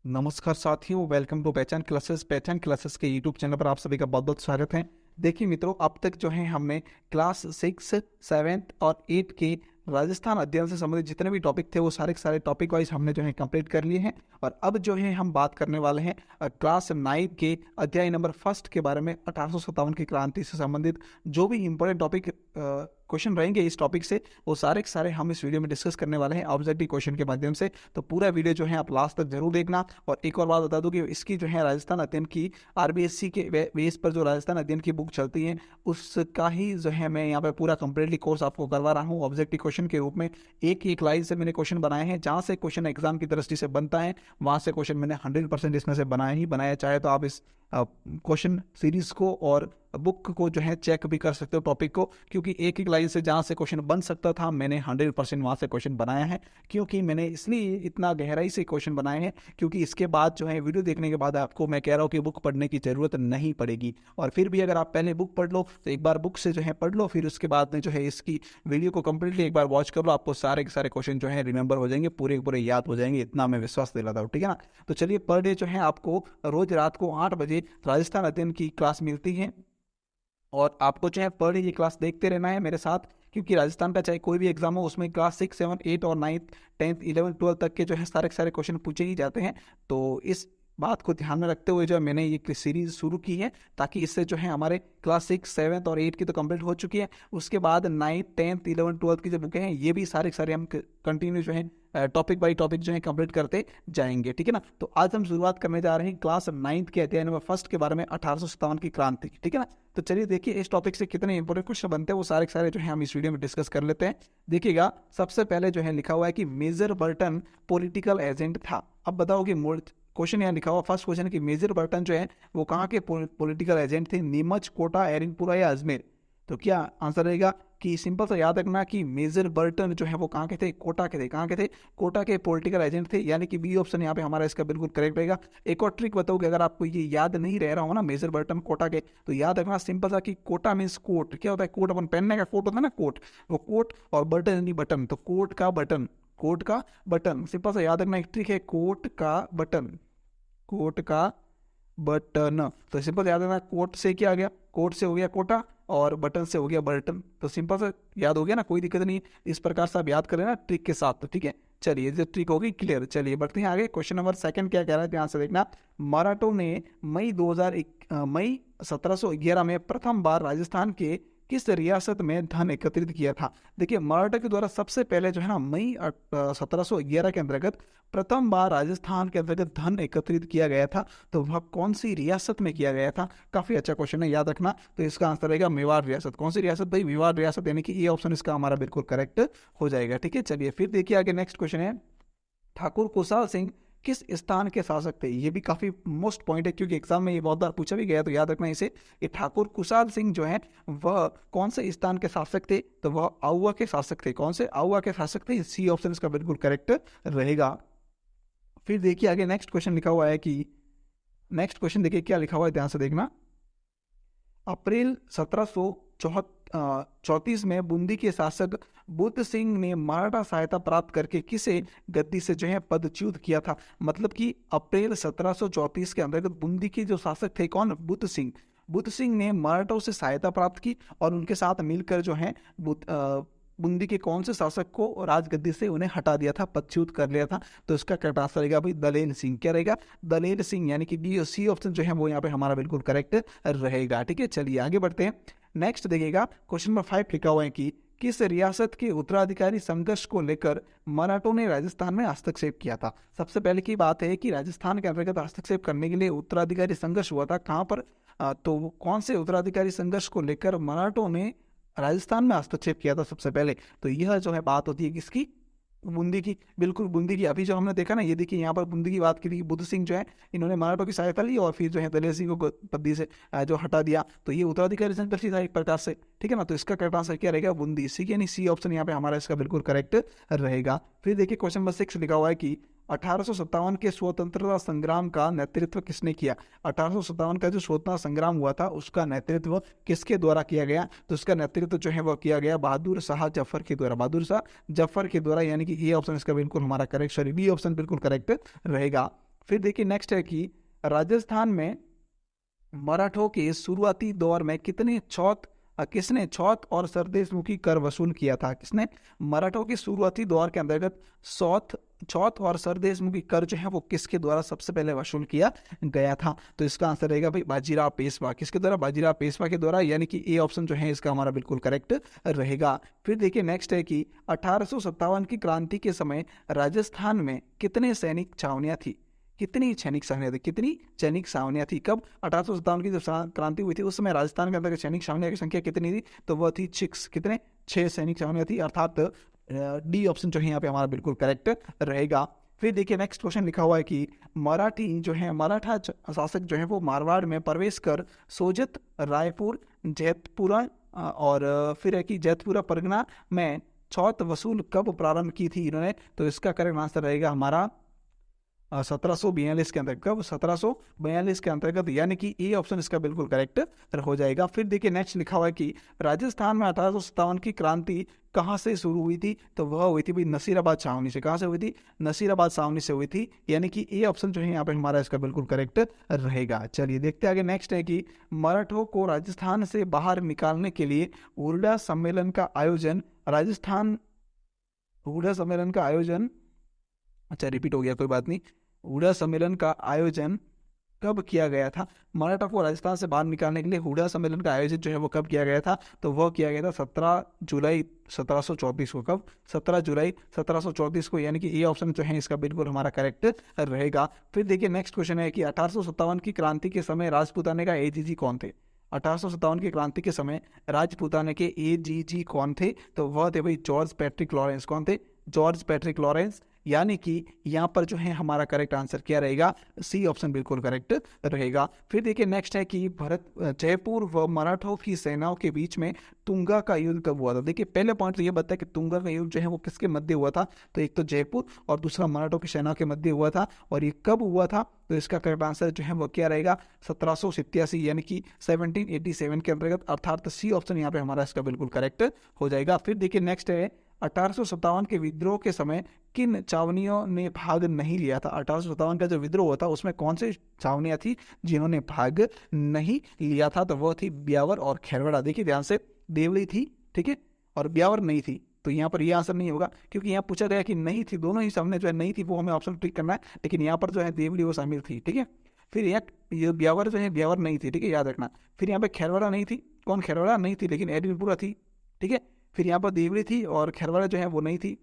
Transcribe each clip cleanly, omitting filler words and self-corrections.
नमस्कार साथियों, welcome to पहचान क्लासेस। पहचान क्लासेस के यूट्यूब चैनल पर आप सभी का बहुत बहुत स्वागत है। देखिए मित्रों, अब तक जो है हमने क्लास 6, 7 और 8 के राजस्थान अध्ययन से संबंधित जितने भी टॉपिक थे वो सारे के सारे टॉपिक वाइज हमने जो है कंप्लीट कर लिए हैं। और अब जो है हम बात करने वाले हैं क्लास 9 के अध्याय नंबर 1 के बारे में। 1857 की क्रांति से संबंधित जो भी इंपॉर्टेंट टॉपिक क्वेश्चन रहेंगे इस टॉपिक से, वो सारे के सारे हम इस वीडियो में डिस्कस करने वाले हैं ऑब्जेक्टिव क्वेश्चन के माध्यम से। तो पूरा वीडियो जो है आप लास्ट तक जरूर देखना। और एक और बात बता दूं कि इसकी जो है राजस्थान अध्ययन की आरबीएससी के बेस पर जो राजस्थान अध्ययन की बुक चलती है उसका ही जो है मैं यहाँ पे पूरा कंप्लीटली कोर्स आपको करवा रहा हूँ ऑब्जेक्टिव क्वेश्चन के रूप में। एक एक लाइन से मैंने क्वेश्चन बनाए हैं, जहाँ से क्वेश्चन एग्जाम की दृष्टि से बनता है वहाँ से क्वेश्चन मैंने 100% इसमें से बनाया ही बनाया। चाहे तो आप इस क्वेश्चन सीरीज को और बुक को जो है चेक भी कर सकते हो टॉपिक को, क्योंकि एक एक लाइन से जहाँ से क्वेश्चन बन सकता था मैंने 100% वहाँ से क्वेश्चन बनाया है। क्योंकि मैंने इसलिए इतना गहराई से क्वेश्चन बनाए हैं क्योंकि इसके बाद जो है वीडियो देखने के बाद आपको मैं कह रहा हूँ कि बुक पढ़ने की ज़रूरत नहीं पड़ेगी। और फिर भी अगर आप पहले बुक पढ़ लो तो एक बार बुक से जो है पढ़ लो, फिर उसके बाद में जो है इसकी वीडियो को कम्प्लीटली एक बार वॉच कर लो, आपको सारे के सारे क्वेश्चन जो है रिमेंबर हो जाएंगे, पूरे पूरे याद हो जाएंगे, इतना मैं विश्वास दिलाता हूँ। ठीक है ना। तो चलिए, पर डे जो है आपको रोज रात को 8 बजे राजस्थान अध्ययन की क्लास मिलती है और आपको जो है पर डे ये क्लास देखते रहना है मेरे साथ। क्योंकि राजस्थान का चाहे कोई भी एग्जाम हो उसमें क्लास 6, 7, 8 और 9, 10, 11, 12 तक के जो है सारे के सारे क्वेश्चन पूछे ही जाते हैं। तो इस बात को ध्यान में रखते हुए जो मैंने ये सीरीज शुरू की है, ताकि इससे जो है हमारे क्लास 6, 7 और 8 की तो कंप्लीट हो चुकी है, उसके बाद 9, 10, 11, 12 की जो बुकें हैं ये भी सारे सारे हम कंटिन्यू जो है टॉपिक बाई टॉपिक जो है कंप्लीट करते जाएंगे। ठीक है ना। तो आज हम शुरुआत करने जा रहे हैं क्लास 9 के अध्याय नंबर 1 के बारे में, 1857 की क्रांति। ठीक है ना। तो चलिए देखिए इस टॉपिक से कितने इंपॉर्टेंट क्वेश्चन बनते हैं वो सारे सारे जो है हम इस वीडियो में डिस्कस कर लेते हैं। देखिएगा, सबसे पहले जो है लिखा हुआ है कि मेजर बर्टन पॉलिटिकल एजेंट था। अब बताओ कि क्वेश्चन यहाँ लिखा हुआ फर्स्ट क्वेश्चन की मेजर बर्टन जो है वो कहाँ के पॉलिटिकल एजेंट थे, नीमच, कोटा, एरिनपुरा या अजमेर। तो क्या आंसर रहेगा कि सिंपल सा याद रखना कि मेजर बर्टन जो है वो कहाँ के थे, कोटा के थे। कहाँ के थे? कोटा के पॉलिटिकल एजेंट थे, यानी कि बी ऑप्शन यहाँ पे हमारा इसका बिल्कुल करेक्ट रहेगा। एक और ट्रिक बताऊँ कि अगर आपको ये याद नहीं रह रहा हो ना मेजर बर्टन कोटा के, तो याद रखना सिंपल सा कि कोटा मीन्स कोट। क्या होता है? कोट, अपन पहनने का कोट होता है ना, कोट, वो कोट, और बटन यानी बटन, तो कोट का बटन, कोट का बटन। सिंपल सा याद रखना एक ट्रिक है, कोट का बटन, कोट का बटन। तो सिंपल याद रखना, कोट से क्या आ गया, कोट से हो गया कोटा और बटन से हो गया बर्टन। तो सिंपल सा याद हो गया ना, कोई दिक्कत नहीं। इस प्रकार से आप याद करें ना ट्रिक के साथ, तो ठीक है। चलिए जो ट्रिक होगी क्लियर। चलिए बढ़ते हैं आगे। क्वेश्चन नंबर 2 क्या कह रहा है, ध्यान से देखना। मराठों ने मई 1711 में प्रथम बार राजस्थान के किस रियासत में धन एकत्रित किया था? देखिए, मराठा के द्वारा सबसे पहले जो है ना मई 1711 के अंतर्गत प्रथम बार राजस्थान के अंतर्गत धन एकत्रित किया गया था, तो वह कौन सी रियासत में किया गया था? काफी अच्छा क्वेश्चन है, याद रखना। तो इसका आंसर रहेगा मेवाड़ रियासत। कौन सी रियासत भाई? मेवाड़ रियासत, यानी कि ये ऑप्शन इसका हमारा बिल्कुल करेक्ट हो जाएगा। ठीक है। चलिए फिर देखिए आगे, नेक्स्ट क्वेश्चन है, ठाकुर कुशाल सिंह किस स्थान के शासक थे? ये भी काफी मोस्ट पॉइंट है क्योंकि एग्जाम में ये बहुत बार पूछा भी गया, तो याद रखना इसे। ये ठाकुर कुशाल सिंह जो है वह कौन से स्थान के शासक थे? तो वह आउवा के शासक थे। कौन से? आउवा के शासक थे। सी ऑप्शन इसका बिल्कुल करेक्ट रहेगा। फिर देखिए आगे, नेक्स्ट क्वेश्चन लिखा हुआ है कि, नेक्स्ट क्वेश्चन देखिए क्या लिखा हुआ है, ध्यान से देखना। अप्रैल 1734 में बूंदी के शासक बुद्ध सिंह ने मराठा सहायता प्राप्त करके किसे गद्दी से जो है पदच्युत किया था? मतलब कि अप्रैल 1734 के अंतर्गत बूंदी के जो शासक थे कौन? बुद्ध सिंह। बुद्ध सिंह ने मराठों से सहायता प्राप्त की और उनके साथ मिलकर जो है बूंदी के कौन से शासक को राजगद्दी से उन्हें हटा दिया था, पदच्युत कर लिया था? तो इसका करेक्ट आंसर रहेगा भाई दलेर सिंह। क्या रहेगा? दलेर सिंह, यानी कि बी, सी ऑप्शन जो है वो यहाँ पे हमारा बिल्कुल करेक्ट रहेगा। ठीक है। चलिए आगे बढ़ते हैं। नेक्स्ट देखिएगा, क्वेश्चन नंबर 5 लिखा हुआ है कि किस रियासत के उत्तराधिकारी संघर्ष को लेकर मराठों ने राजस्थान में हस्तक्षेप किया था? सबसे पहले की बात है कि राजस्थान के अंतर्गत हस्तक्षेप करने के लिए उत्तराधिकारी संघर्ष हुआ था। कहाँ पर? तो कौन से उत्तराधिकारी संघर्ष को लेकर मराठों ने राजस्थान में हस्तक्षेप किया था सबसे पहले? तो यह जो है बात होती है किसकी? बूंदी की। बिल्कुल बूंदी की। अभी जो हमने देखा ना, ये देखिए यहाँ पर बूंदी की बात की थी, बुद्ध सिंह जो है इन्होंने मराठों की सहायता ली और फिर जो है दलेर सिंह को पदवी से जो हटा दिया, तो ये उत्तराधिकारी संघर्ष था एक प्रकार से। ठीक है ना। तो इसका करेक्ट आंसर क्या रहेगा? बूंदी। सी, यानी सी ऑप्शन यहाँ पे हमारा इसका बिल्कुल करेक्ट रहेगा। फिर देखिए क्वेश्चन नंबर 6 लिखा हुआ है कि 1857 के स्वतंत्रता संग्राम का नेतृत्व किसने किया? 1857 का जो स्वतंत्रता संग्राम हुआ था उसका नेतृत्व किसके द्वारा किया गया? तो उसका नेतृत्व जो है वह किया गया बहादुर शाह जफर के द्वारा, बहादुर शाह जफर के द्वारा, यानी कि ये ऑप्शन इसका बिल्कुल हमारा करेक्ट, सॉरी बी ऑप्शन बिल्कुल करेक्ट रहेगा। फिर देखिए नेक्स्ट है कि राजस्थान में मराठों के शुरुआती दौर में किसने चौथ और सरदेशमुखी कर वसूल किया था? किसने? मराठों के शुरुआती दौर के अंतर्गत चौथ और सरदेशमुखी कर जो है वो किसके द्वारा सबसे पहले वसूल किया गया था? तो इसका आंसर रहेगा भाई बाजीराव पेशवा। किसके द्वारा? बाजीराव पेशवा के द्वारा, यानी कि ए ऑप्शन जो है इसका हमारा बिल्कुल करेक्ट रहेगा। फिर देखिए नेक्स्ट है कि 1857 की क्रांति के समय राजस्थान में कितने सैनिक छावनियां थी? कितनी सैनिक छावनियां थी? कब? 1857 की जब क्रांति हुई थी उस समय राजस्थान के अंदर सैनिक छावनियों की संख्या कितनी थी? तो वह थी 6। कितने? 6 सैनिक छावनियां थी, अर्थात डी ऑप्शन जो है यहाँ पे हमारा बिल्कुल करेक्ट रहेगा। फिर देखिए नेक्स्ट क्वेश्चन लिखा हुआ है कि मराठा शासक जो है वो मारवाड़ में प्रवेश कर सोजत, रायपुर, जैतपुरा और फिर है कि जैतपुरा परगना में चौथ वसूल कब प्रारंभ की थी इन्होंने? तो इसका करेक्ट आंसर रहेगा हमारा 1742 के अंतर्गत। कब? 1742 के अंतर्गत, यानी कि ए ऑप्शन इसका बिल्कुल करेक्ट हो जाएगा। फिर देखिए नेक्स्ट लिखा हुआ है कि राजस्थान में 1857 की क्रांति कहाँ से शुरू हुई थी? तो वह हुई थी भाई नसीराबाद छावनी से। कहाँ से हुई थी? नसीराबाद छावनी से हुई थी, यानी कि ए ऑप्शन जो है यहाँ पे हमारा इसका बिल्कुल करेक्ट रहेगा। चलिए देखते आगे। नेक्स्ट है कि मराठों को राजस्थान से बाहर निकालने के लिए हुड्डा सम्मेलन का आयोजन अच्छा रिपीट हो गया, कोई बात नहीं। हुड्डा सम्मेलन का आयोजन कब किया गया था? मराठा को राजस्थान से बाहर निकालने के लिए हुड्डा सम्मेलन का आयोजन जो है वो कब किया गया था? तो वह किया गया था 17 जुलाई 1734 को। कब? 17 जुलाई 1734 को, यानी कि ये ऑप्शन जो है इसका बिल्कुल हमारा करेक्ट रहेगा। फिर देखिए नेक्स्ट क्वेश्चन है कि 1857 की क्रांति के समय राजपूताने का एजीजी कौन थे? 1857 की क्रांति के समय राजपूताने के एजीजी कौन थे? तो वह थे भाई जॉर्ज पैट्रिक लॉरेंस। कौन थे? जॉर्ज पैट्रिक लॉरेंस, यानी कि यहाँ पर जो है हमारा करेक्ट आंसर क्या रहेगा? सी ऑप्शन बिल्कुल करेक्ट रहेगा। फिर देखिए नेक्स्ट है कि जयपुर व मराठों की सेनाओं के बीच में तुंगा का युद्ध कब हुआ था? देखिए पहले पॉइंट तो ये बताया कि तुंगा का युद्ध जो है वो किसके मध्य हुआ था? तो एक तो जयपुर और दूसरा मराठों की सेनाओं के मध्य हुआ था, और ये कब हुआ था? तो इसका करेक्ट आंसर जो है वो क्या रहेगा? 1787, यानी कि 1787 के अंतर्गत, अर्थात सी ऑप्शन यहाँ पे हमारा इसका बिल्कुल करेक्ट हो जाएगा। फिर देखिए नेक्स्ट है 1857 के विद्रोह के समय किन छावनियों ने भाग नहीं लिया था? 1857 का जो विद्रोह हुआ था उसमें कौन सी छावनियां थी जिन्होंने भाग नहीं लिया था? तो वो थी ब्यावर और खैरवाड़ा। देखिए ध्यान से, देवली थी, ठीक है, और ब्यावर नहीं थी, तो यहाँ पर ये आंसर नहीं होगा, क्योंकि यहाँ पूछा गया कि नहीं थी, दोनों ही सामने जो है नहीं थी, वो हमें ऑप्शन टिक करना है, लेकिन यहाँ पर जो है देवली वो शामिल थी, ठीक है। फिर ये ब्यावर जो है ब्यावर नहीं थी, ठीक है, याद रखना। फिर यहाँ पे खैरवाड़ा नहीं थी, कौन? खैरवाड़ा नहीं थी, लेकिन एडमिनपुरा थी, ठीक है। फिर यहाँ पर देवली थी और खैरवाड़ा जो है वो नहीं थी,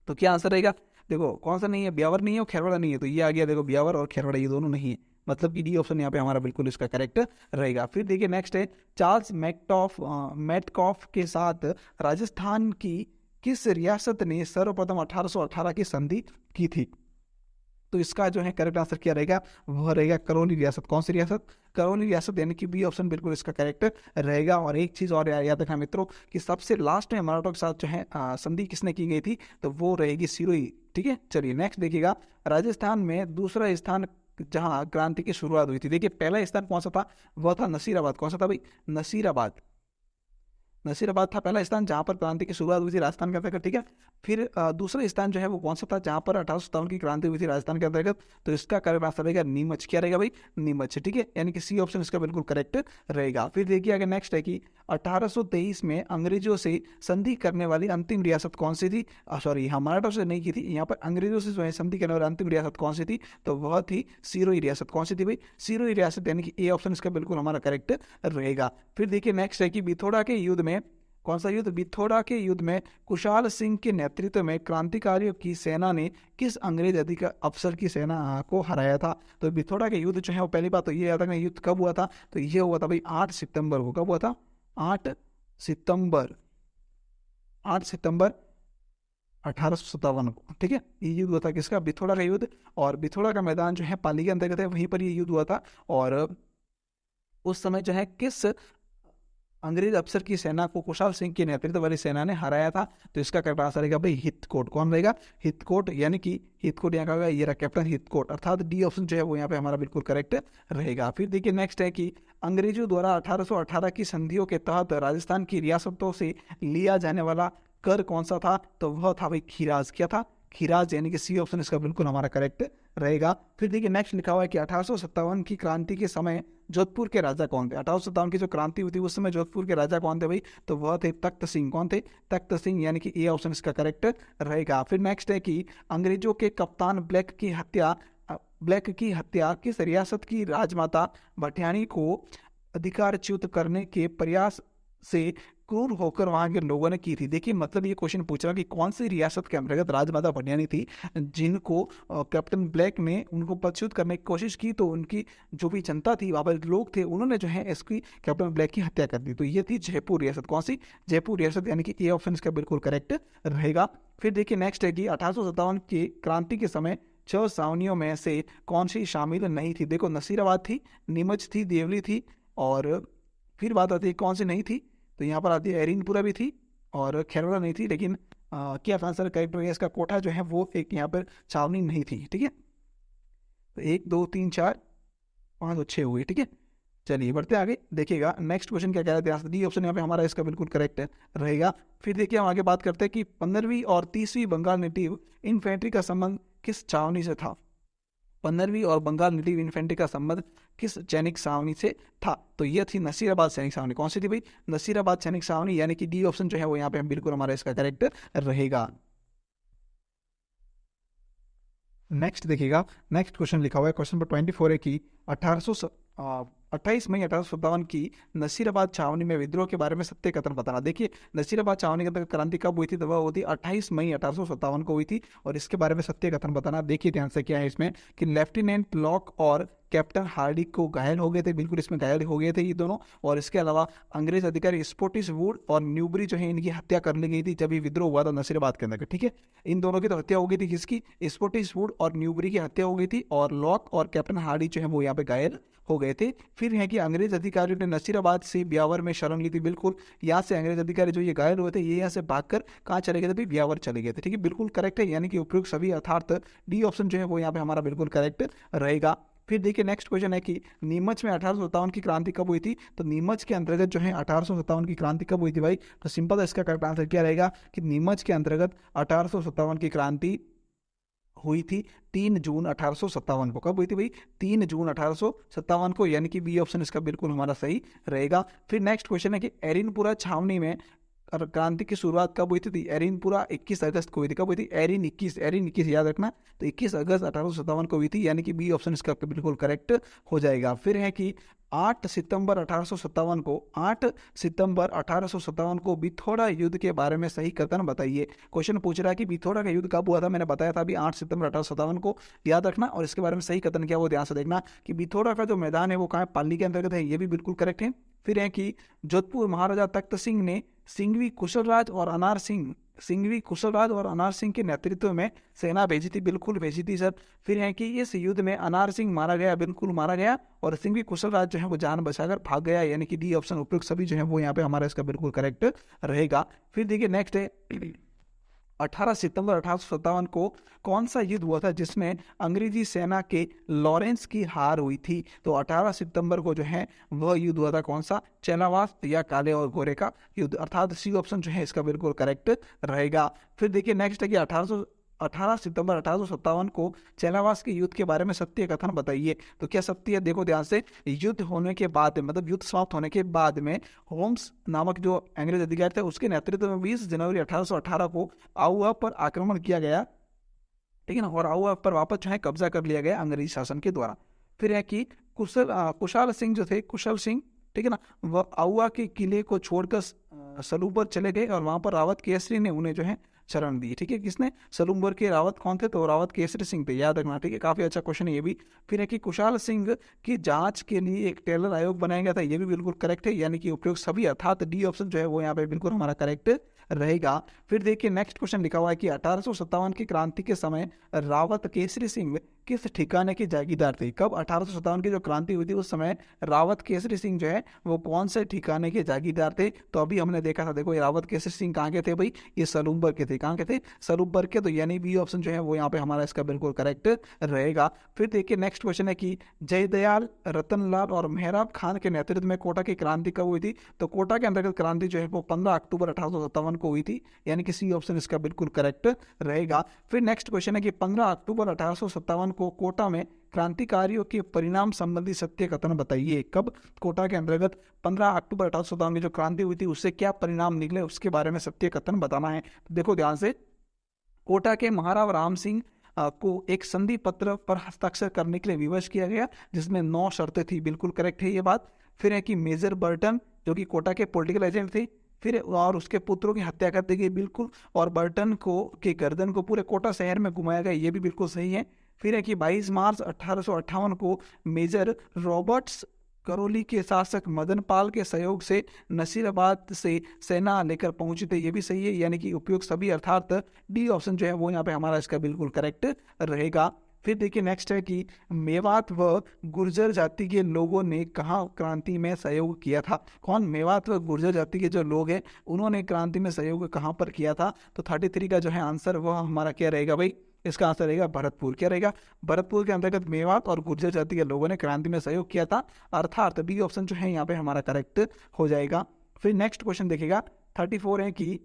तो क्या आंसर रहेगा? देखो कौन सा नहीं है, ब्यावर नहीं है और खैरवाड़ा नहीं है, तो ये आ गया, देखो ब्यावर और खैरवाड़ा ये दोनों नहीं है, मतलब कि डी ऑप्शन यहाँ पे हमारा बिल्कुल इसका करेक्ट रहेगा। फिर देखिए नेक्स्ट है चार्ल्स मेटकॉफ के साथ राजस्थान की किस रियासत ने सर्वप्रथम 1818 की संधि की थी? तो इसका जो है करेक्ट आंसर क्या रहेगा? वह रहेगा करौली रियासत। कौन सी रियासत? करौली रियासत, यानी कि बी ऑप्शन बिल्कुल इसका करेक्ट रहेगा। और एक चीज और याद रखना मित्रों कि सबसे लास्ट में मराठों के साथ जो है संधि किसने की गई थी? तो वो रहेगी सिरोही, ठीक है। चलिए नेक्स्ट देखिएगा, राजस्थान में दूसरा स्थान जहां क्रांति की शुरुआत हुई थी, देखिए पहला स्थान कौन सा था? वह था नसीराबाद। कौन सा था भाई? नसीराबाद था पहला स्थान जहां पर क्रांति की शुरुआत हुई थी राजस्थान के अंतर्गत, ठीक है। फिर दूसरा स्थान जो है वो कौन सा था जहां पर 1857 की क्रांति हुई थी राजस्थान के अंतर्गत? तो इसका करेक्ट आंसर रहेगा नीमच। क्या रहेगा भाई? नीमच, ठीक है, यानी कि सी ऑप्शन इसका बिल्कुल करेक्ट रहेगा। फिर देखिए अगर नेक्स्ट है कि 1823 में अंग्रेजों से संधि करने वाली अंतिम रियासत कौन सी थी? सॉरी, यहाँ मराठों से नहीं की थी, यहाँ पर अंग्रेजों से जो है संधि करने वाली अंतिम रियासत कौन सी थी? तो वह थी सिरोही रियासत। कौन सी थी भाई? सिरोही रियासत, यानी कि ए ऑप्शन इसका बिल्कुल हमारा करेक्ट रहेगा। फिर देखिए नेक्स्ट है कि बिथोड़ा के युद्ध में, कौन सा युद्ध? बिथोड़ा के युद्ध में कुशाल सिंह के नेतृत्व में क्रांतिकारियों की सेना ने किस अंग्रेज अफसर की सेना को हराया था? तो बिथोड़ा के युद्ध जो है वो पहली बात तो ये याद रखना, युद्ध कब हुआ था? तो ये हुआ था भाई 8 सितंबर को। कब हुआ था? 8 सितंबर 1857 को, ठीक है। ये युद्ध हुआ था किसका? बिथोड़ा का युद्ध। और बिथोड़ा का मैदान जो है पाली के अंतर्गत है, वहीं पर ये युद्ध हुआ था। और उस समय जो है किस अंग्रेज अफसर की सेना को कुशाल सिंह के नेतृत्व वाली सेना ने हराया था? तो इसका करेक्ट आंसर रहेगा भाई हितकोट। कौन रहेगा? हितकोट, यानी कि हितकोट यहाँ का होगा, ये रहा कैप्टन हितकोट, अर्थात डी ऑप्शन जो है वो यहाँ पे हमारा बिल्कुल करेक्ट रहेगा। फिर देखिए नेक्स्ट है कि अंग्रेजों द्वारा 1818 की संधियों के तहत राजस्थान की रियासतों से लिया जाने वाला कर कौन सा था? तो वह था भाई खीराज। क्या था? खिराज, यानी कि सी ऑप्शन इसका बिल्कुल हमारा करेक्ट रहेगा। फिर देखिए नेक्स्ट लिखा हुआ है कि 1857 की क्रांति के समय जोधपुर के राजा कौन थे। 1857 की जो क्रांति हुई थी उस समय जोधपुर के राजा कौन थे भाई, तो वह थे तख्त सिंह। कौन थे, तख्त सिंह, यानी कि ए ऑप्शन इसका करेक्ट रहेगा। फिर नेक्स्ट है कि अंग्रेजों के कप्तान ब्लैक की हत्या किस रियासत की राजमाता भटियानी को अधिकारच्युत करने के प्रयास से क्रूर होकर वहां के लोगों ने की थी। देखिए मतलब ये क्वेश्चन पूछ रहा कि कौन सी रियासत के अंतर्गत राजमाता भटियानी थी जिनको कैप्टन ब्लैक ने उनको पदच्युत करने की कोशिश की, तो उनकी जो भी जनता थी, वहां पर लोग थे, उन्होंने जो है इसकी कैप्टन ब्लैक की हत्या कर दी। तो ये थी जयपुर रियासत। कौन सी, जयपुर रियासत, यानी कि ए ऑप्शन इसका बिल्कुल करेक्ट रहेगा। फिर देखिए नेक्स्ट है कि 1857 की क्रांति के समय 6 छावनियों में से कौन सी शामिल नहीं थी। देखो नसीराबाद थी, नीमच थी, देवली थी, और फिर बात आती है कौन सी नहीं थी, तो यहाँ पर आती है एरिनपुरा भी थी और खैरवाड़ा नहीं थी, लेकिन क्या आंसर करेक्ट हो गया इसका, कोटा जो है वो एक यहाँ पर छावनी नहीं थी। ठीक है, तो 1 2 3 4 5 और 6 हुए। ठीक है, चलिए बढ़ते आगे। देखिएगा नेक्स्ट क्वेश्चन क्या कह रहा है, डी ऑप्शन यहाँ पे हमारा इसका बिल्कुल करेक्ट रहेगा। फिर देखिए हम आगे बात करते हैं कि 15वीं और 30वीं बंगाल नेटिव इन्फेंट्री का संबंध किस छावनी से था। 15वीं और बंगाल नेटिव इन्फेंट्री का संबंध किस सैनिक छावनी से था, तो यह थी नसीराबाद सैनिक छावनी। कौन सी थी भाई, नसीराबाद सैनिक छावनी, यानी कि डी ऑप्शन जो है वो यहाँ पे बिल्कुल हमारा इसका करेक्ट रहेगा। नेक्स्ट देखिएगा, नेक्स्ट क्वेश्चन लिखा हुआ है, क्वेश्चन नंबर 24 है कि 28 मई 1857 की नसीराबाद छावनी में विद्रोह के बारे में सत्य कथन बताना। देखिए नसीराबाद छावनी के अंदर क्रांति कब हुई थी, तो वह होती 28 मई 1857 को हुई थी, और इसके बारे में सत्य कथन बताना। देखिए ध्यान से क्या है इसमें कि लेफ्टिनेंट लॉक और कैप्टन हार्डी को घायल हो गए थे, बिल्कुल इसमें घायल हो गए थे ये दोनों, और इसके अलावा अंग्रेज अधिकारी स्पोटिस वुड और न्यूबरी जो है इनकी हत्या कर ली गई थी जब ये विद्रोह हुआ था नसीराबाद के अंदर। ठीक है, इन दोनों की तो हत्या हो गई थी, किसकी, स्पोटिस वुड और न्यूबरी की हत्या हो गई थी, और लॉक और कैप्टन हार्डी जो है वो यहाँ पे घायल हो गए थे। फिर है कि अंग्रेज अधिकारियों ने नसीराबाद से ब्यावर में शरण ली थी। बिल्कुल यहाँ से अंग्रेज अधिकारी जो ये घायल हुए थे ये यहाँ से भागकर कहाँ चले गए थे, ब्यावर चले गए थे। ठीक है, बिल्कुल करेक्ट है, यानी कि उपयुक्त सभी अर्थात डी ऑप्शन जो है वो यहाँ पे हमारा बिल्कुल करेक्ट रहेगा। फिर देखिए नेक्स्ट क्वेश्चन है कि नीमच में 1857 की क्रांति कब हुई थी, तो नीमच के अंतर्गत जो है 1857 की क्रांति कब हुई थी भाई, तो सिंपल है, इसका करेक्ट आंसर क्या रहेगा कि नीमच के अंतर्गत 1857 की क्रांति हुई थी 3 जून 1857 को। कब हुई थी भाई, 3 जून 1857 को, यानी कि बी ऑप्शन इसका बिल्कुल हमारा सही रहेगा। फिर नेक्स्ट क्वेश्चन है कि एरिनपुरा छावनी में क्रांति की शुरुआत कब हुई थी, एरिनपुरा 21 अगस्त को हुई थी। कब हुई थी, एरिन 21 याद रखना, तो 21 अगस्त 1857 को हुई थी, यानी कि बी ऑप्शन इसका बिल्कुल करेक्ट हो जाएगा। फिर है कि 8 सितंबर 1857 को बिथोड़ा युद्ध के बारे में सही कथन बताइए। क्वेश्चन पूछ रहा है कि बिथोड़ा का युद्ध कब हुआ था, मैंने बताया था अभी 8 सितंबर 1857 को, याद रखना, और इसके बारे में सही कथन क्या वो ध्यान से देखना कि बिथोड़ा का जो मैदान है वो कहाँ, पाली के अंतर्गत है, ये भी बिल्कुल करेक्ट है। फिर है कि जोधपुर महाराजा तख्त सिंह ने सिंघवी कुशलराज और अनार सिंह के नेतृत्व में सेना भेजी थी। बिल्कुल भेजी थी सर। फिर है कि इस युद्ध में अनार सिंह मारा गया, बिल्कुल मारा गया, और सिंघवी कुशलराज जो है वो जान बचाकर भाग गया, यानी कि डी ऑप्शन उपयुक्त सभी जो है वो यहाँ पे हमारा इसका बिल्कुल करेक्ट रहेगा। फिर देखिए नेक्स्ट है 18 सितंबर 1857 को कौन सा युद्ध हुआ था जिसमें अंग्रेजी सेना के लॉरेंस की हार हुई थी, तो 18 सितंबर को जो है वह युद्ध हुआ था कौन सा, चेनावास या काले और गोरे का युद्ध, अर्थात सी ऑप्शन जो है इसका बिल्कुल करेक्ट रहेगा। फिर देखिए नेक्स्ट है कि 18 सितंबर 1857 को चेनावास के युद्ध के बारे में सत्य कथन बताइए। तो क्या सत्य है, देखो ध्यान से, युद्ध होने के बाद मतलब युद्ध समाप्त होने के बाद में होम्स नामक जो अंग्रेज अधिकारी थे उसके नेतृत्व में 20 जनवरी 1818 को आउवा पर आक्रमण किया गया। ठीक है ना, और आउवा पर वापस जो है कब्जा कर लिया गया अंग्रेजी शासन के द्वारा। फिर है कि कुशल सिंह जो थे, कुशल सिंह, ठीक है ना, वह आउवा के किले को छोड़कर सलूबर चले गए, और वहां पर रावत केसरी ने उन्हें जो है शरण दी। ठीक है, किसने, सलूम्बर के रावत कौन थे, तो रावत केसरी सिंह थे, याद रखना। ठीक है, काफी अच्छा क्वेश्चन है ये भी। फिर है कि कुशाल सिंह की जांच के लिए एक टेलर आयोग बनाया गया था, ये भी बिल्कुल करेक्ट है, यानी कि उपयोग सभी, अर्थात डी ऑप्शन जो है वो यहाँ पे बिल्कुल हमारा करेक्ट रहेगा। फिर देखिए नेक्स्ट क्वेश्चन लिखा हुआ है कि 1857 की क्रांति के समय रावत केसरी सिंह किस ठिकाने के जागीरदार थे? कब 1857 की जो क्रांति हुई थी उस समय रावत केसरी सिंह जो है वो कौन से ठिकाने के जागीरदार थे? तो अभी हमने देखा था, देखो ये रावत केसरी सिंह कहाँ के थे भाई? ये सलूम्बर के थे। कहाँ के थे? सलूम्बर के। तो यानी बी ऑप्शन जो है वो यहाँ पे हमारा इसका बिल्कुल करेक्ट रहेगा। फिर देखिए नेक्स्ट क्वेश्चन है कि जयदयाल, रतनलाल और मेहराब खान के नेतृत्व में कोटा की क्रांति कब हुई थी? तो कोटा के अंतर्गत क्रांति जो है वो 15 अक्टूबर 1857 को हुई थी, यानी कि सी ऑप्शन इसका बिल्कुल करेक्ट रहेगा। फिर नेक्स्ट क्वेश्चन है कि 15 अक्टूबर 1857 को कोटा में क्रांतिकारियों के परिणाम संबंधी सत्य कथन बताइए। कब कोटा के अंतर्गत 15 अक्टूबर 1857 में जो क्रांति हुई थी उससे क्या परिणाम निकले उसके बारे में सत्य कथन बताना है। तो देखो ध्यान से, कोटा के महाराव राम सिंह को एक संधि पत्र पर हस्ताक्षर करने के लिए विवश किया गया जिसमें 9 शर्तें थी, बिल्कुल करेक्ट है ये बात। फिर है कि मेजर बर्टन जो कि कोटा के पॉलिटिकल एजेंट थे, फिर और उसके पुत्रों की हत्या कर दी गई, बिल्कुल। और बर्टन को के गर्दन को पूरे कोटा शहर में घुमाया गया, ये भी बिल्कुल सही है। फिर है कि 22 मार्च 1858 को मेजर रॉबर्ट्स करौली के शासक मदन पाल के सहयोग से नसीराबाद से सेना लेकर पहुंचे थे, ये भी सही है, यानी कि उपयुक्त सभी, अर्थात डी ऑप्शन जो है वो यहाँ पे हमारा इसका बिल्कुल करेक्ट रहेगा। फिर देखिए नेक्स्ट है कि मेवात व गुर्जर जाति के लोगों ने कहाँ क्रांति में सहयोग किया था? कौन? मेवात व गुर्जर जाति के जो लोग हैं उन्होंने क्रांति में सहयोग कहाँ पर किया था? तो 33 का जो है आंसर वह हमारा क्या रहेगा भाई? इसका आंसर रहेगा भरतपुर। क्या रहेगा? भरतपुर के अंतर्गत मेवात और गुर्जर जाति के लोगों ने क्रांति में सहयोग किया था, अर्थात बी ऑप्शन जो है यहाँ पे हमारा करेक्ट हो जाएगा। फिर नेक्स्ट क्वेश्चन देखिएगा 34 है कि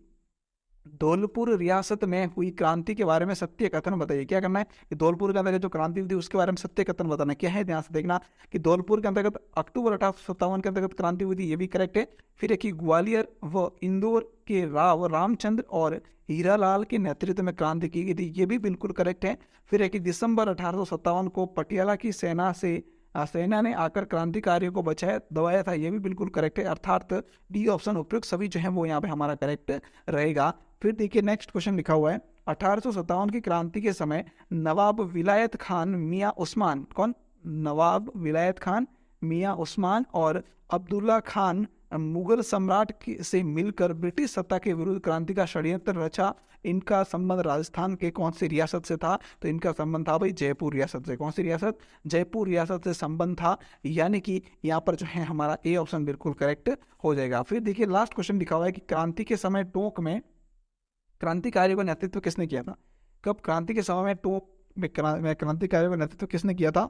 धौलपुर रियासत में हुई क्रांति के बारे में सत्य कथन बताइए। क्या करना है कि धौलपुर के अंतर्गत जो क्रांति हुई थी उसके बारे में सत्य कथन बताना। क्या है? ध्यान से देखना कि धौलपुर के अंतर्गत अक्टूबर 1857 के अंतर्गत क्रांति हुई थी, ये भी करेक्ट है। फिर है कि ग्वालियर व इंदौर के राव रामचंद्र और हीरालाल के नेतृत्व में क्रांति की गई थी, ये भी बिल्कुल करेक्ट है। फिर है कि दिसंबर 1857 को पटियाला की सेना ने आकर क्रांतिकारियों को बचाया दबाया था, ये भी बिल्कुल करेक्ट है, अर्थात डी ऑप्शन उपयुक्त सभी जो है वो यहाँ पे हमारा करेक्ट रहेगा। फिर देखिए नेक्स्ट क्वेश्चन लिखा हुआ है 1857 की क्रांति के समय नवाब विलायत खान मियां उस्मान, कौन? नवाब विलायत खान मियां उस्मान और अब्दुल्ला खान मुगल सम्राट से मिलकर ब्रिटिश सत्ता के विरुद्ध क्रांति का षड्यंत्र रचा। इनका संबंध राजस्थान के कौन सी रियासत से था? तो इनका संबंध था भाई जयपुर रियासत से। कौन सी रियासत? जयपुर रियासत से संबंध था, यानी कि यहाँ पर जो है हमारा ए ऑप्शन बिल्कुल करेक्ट हो जाएगा। फिर देखिए लास्ट क्वेश्चन लिखा हुआ है कि क्रांति के समय टोंक में क्रांतिकारियों का नेतृत्व किसने किया था? कब क्रांति के समय में टोंक में क्रांतिकारियों का नेतृत्व किसने किया था?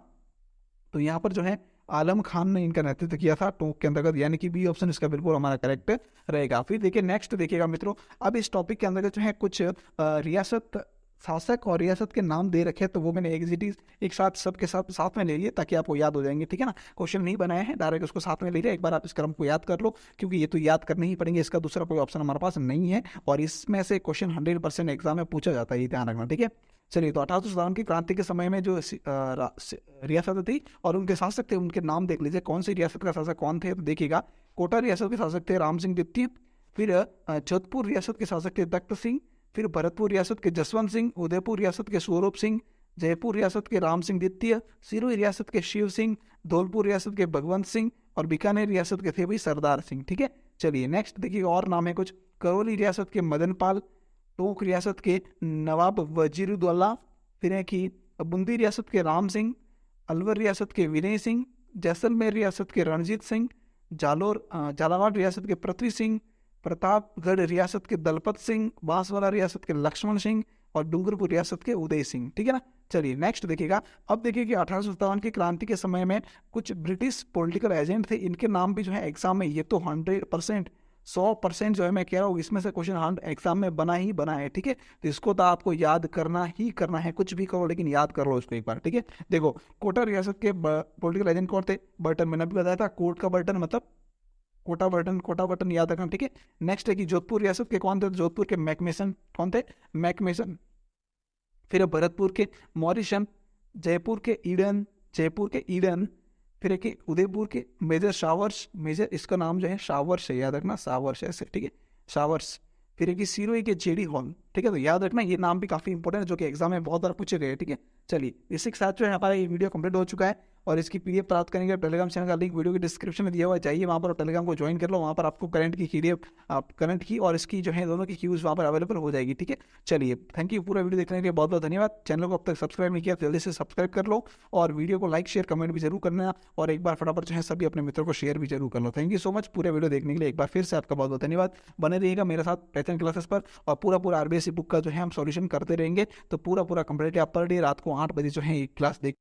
तो यहाँ पर जो है आलम खान ने इनका नेतृत्व किया था टोंक के अंतर्गत, यानी कि बी ऑप्शन इसका बिल्कुल हमारा करेक्ट रहेगा। फिर देखिए नेक्स्ट देखिएगा मित्रों, अब इस टॉपिक के अंतर्गत जो है कुछ रियासत शासक और रियासत के नाम दे रखे, तो वो मैंने एग्जिटिव एक साथ सबके साथ में ले लिए ताकि आपको याद हो जाएंगे, ठीक है ना। क्वेश्चन नहीं बनाए हैं, डायरेक्ट उसको साथ में ले लिया। एक बार आप इस क्रम को याद कर लो क्योंकि ये तो याद करने ही पड़ेंगे, इसका दूसरा कोई ऑप्शन हमारे पास नहीं है और इसमें से क्वेश्चन 100% एग्जाम में पूछा जाता है, ये ध्यान रखना, ठीक है। चलिए, तो 1857 की क्रांति के समय में जो रियासत थी और उनके शासक थे उनके नाम देख लीजिए। कौन सी रियासत का शासक कौन थे? तो देखिएगा, कोटा रियासत के शासक थे राम सिंह द्वितीय, फिर जोधपुर रियासत के शासक थे तख्त सिंह, फिर भरतपुर रियासत के जसवंत सिंह, उदयपुर रियासत के स्वरूप सिंह, जयपुर रियासत के राम सिंह द्वितीय, सिरोही रियासत के शिव सिंह, धौलपुर रियासत के भगवंत सिंह और बीकानेर रियासत के थे भाई सरदार सिंह, ठीक है। चलिए नेक्स्ट देखिए, और नाम है कुछ। करौली रियासत के मदन पाल, टोंक रियासत के नवाब वजीरुद्दौला, फिर है कि बूंदी रियासत के राम सिंह, अलवर रियासत के विनय सिंह, जैसलमेर रियासत के रणजीत सिंह, झालावाड़ रियासत के पृथ्वी सिंह, प्रतापगढ़ रियासत के दलपत सिंह, बांसवाड़ा रियासत के लक्ष्मण सिंह और डूंगरपुर रियासत के उदय सिंह, ठीक है ना। चलिए नेक्स्ट देखिएगा, अब देखिए कि 1857 की क्रांति के समय में कुछ ब्रिटिश पॉलिटिकल एजेंट थे, इनके नाम भी जो है एग्जाम में, ये तो 100% जो है मैं कह रहा हूँ इसमें से क्वेश्चन एग्जाम में बना ही बना है, ठीक है। तो इसको तो आपको याद करना ही करना है, कुछ भी करो लेकिन याद कर लो इसको एक बार, ठीक है। देखो, कोटा रियासत के पॉलिटिकल एजेंट कौन थे? बर्टन, मैंने भी बताया था, कोर्ट का बर्टन मतलब कोटा बर्टन याद रखना, ठीक है। नेक्स्ट है कि जोधपुर रियासत के कौन थे? जोधपुर के मैकमेसन, कौन थे? मैकमेसन। फिर भरतपुर के मॉरिसन, जयपुर के ईडन, फिर है कि उदयपुर के मेजर शावर्स, मेजर इसका नाम जो है शावर्स है, याद रखना, शावर्स ऐसे, ठीक है, शावर्स। फिर है कि सिरोही के जेडी हॉल, ठीक है। तो याद रखना ये नाम भी काफी इंपॉर्टेंट है जो कि एग्जाम में बहुत बार पूछे गए, ठीक है। चलिए, इसी के साथ जो है हमारा ये वीडियो कंप्लीट हो चुका है और इसकी पीडीएफ प्राप्त करेंगे टेलीग्राम चैनल का लिंक वीडियो की डिस्क्रिप्शन में दिया हुआ है, जाइए वहाँ पर टेलीग्राम को ज्वाइन कर लो। वहाँ पर आपको करंट की पीडीएफ, आप करंट की और इसकी जो है दोनों की क्यूज वहाँ पर अवेलेबल हो जाएगी। ठीक है, चलिए थैंक यू पूरा वीडियो देखने के लिए बहुत बहुत धन्यवाद। चैनल को अब तक सब्सक्राइब नहीं किया जल्दी से सब्सक्राइब कर लो और वीडियो को लाइक शेयर कमेंट भी जरूर करना और एक बार फटाफट जो है सभी अपने मित्रों को शेयर भी जरूर कर लो। थैंक यू सो मच पूरे वीडियो देखने के लिए, एक बार फिर से आपका बहुत बहुत धन्यवाद। बने रहिएगा मेरे साथ पहचान क्लासेस पर और पूरा आरबीएससी बुक का जो है हम सॉल्यूशन करते रहेंगे। तो पूरा कंप्लीट आप पर डे रात को 8 बजे जो है क्लास देख